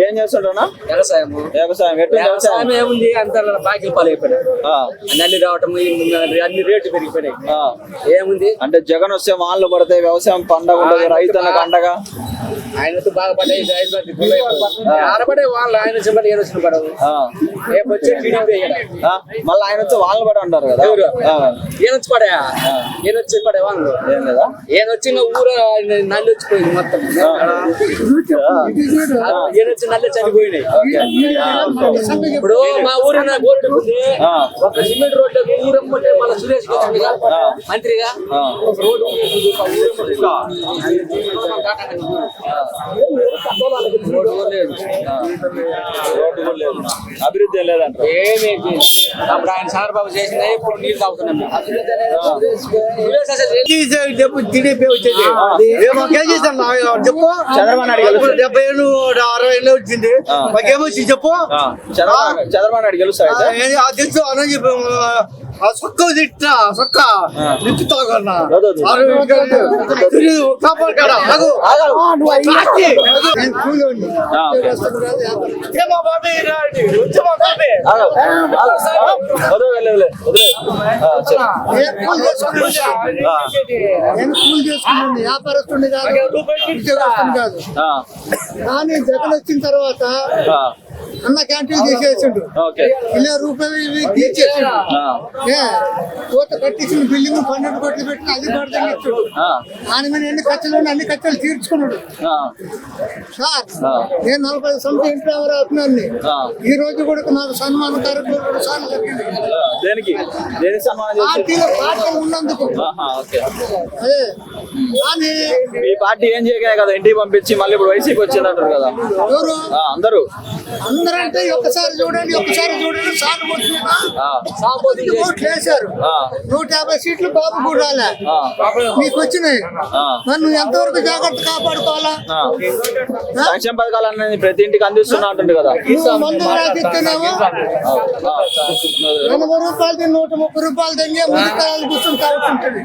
ఏం చేస్తుంటావునా? వ్యవసాయం ఎట్లా వ్యవసాయం? ఏముంది అంత బాకీ పాలు అయిపోయినాయి. నల్లి రావటం అన్ని రేట్లు పెరిగిపోయినాయి. ఏముంది అంటే జగన్ వస్తే వానలు పడతాయి, వ్యవసాయం పండగ ఉండదు, రైతులకు అండగా. ఆయనతో బాగా పడ్డాయి. ఆడపడే వాళ్ళు ఆయన వచ్చిన పడి వచ్చిన పడవు. రేపు వచ్చే టీడీపీ మళ్ళీ ఆయన వచ్చి వానలు పడి అంటారు కదా. ఏనొచ్చి పడా ఏనొచ్చి పడే వాళ్ళు ఏం లేదా? ఏనొచ్చిన ఊరు నల్లి వచ్చిపోయింది మొత్తం. ఏనొచ్చి నల్లి చనిపోయినాయి. ఇప్పుడు మా ఊరు బోర్డు ఉంది. ఒక సిమెంట్ రోడ్లకు ఊరమ్మంటే మళ్ళీ సురేష్ మంత్రిగా రోడ్డు అభివృద్ధి లేదంట. ఏమీ అప్పుడు ఆయన చంద్రబాబు చేసిందే ఇప్పుడు నీళ్ళు తాగుతున్నాం. టీడీపీ వచ్చేది చెప్పు. చంద్రబాబు నాయుడు 70 ఏళ్ళు 60 ఏళ్ళు వచ్చింది. మాకేమొచ్చింది చెప్పు. చంద్రబాబు నాయుడు గెలుస్తాడు. తెలుసు అని చెప్పి సొక్క తిట్టా సొక్క తిట్టుతాగన్నా కాపాడు కదా. వ్యాపారస్తుండే కాదు, కాదు. కానీ జగన్ వచ్చిన తర్వాత అన్న క్యాంటీన్ తీసేసిండు. ఇలా రూపాయలు తీసేసిండు. కోత కట్టించిన బిల్డింగ్ 12 కోట్లు పెట్టి అది పడదని ఇచ్చాడు. ఆయన మీద ఎన్ని ఖర్చులు ఉన్నాయి అన్ని ఖర్చులు తీర్చుకున్నాడు. సార్ నేను 40 సంవత్సరం ఇంట్లో ఎవరు అవుతున్నాను. ఈ రోజు కూడా నాకు సన్మాన కార్యక్రమం సార్లు జరిగింది. పార్టీ ఉన్నందుకు. అదే కానీ మీ పార్టీ ఏం చేయగలే కదా, ఇంటికి పంపించి మళ్ళీ ఇప్పుడు వైసీపీ వచ్చింది అంటారు కదా ఎవరు అందరూ. అందరంటే ఒక్కసారి చూడండి సానుభూతి ఓట్లు వేశారు. 150 సీట్లు బాబు కూడా మీకు వచ్చినాయి. నన్ను ఎంతవరకు జాగ్రత్త కాపాడుకోవాలా? సంక్షేమ పథకాలు అనేది ప్రతి ఇంటికి అందిస్తున్నా అంటుంది కదా. మందు రాకిస్తేనేమో 80 రూపాయలు 130 రూపాయలు తెంగే ముందు కూర్చొని తాగుతుంటుంది.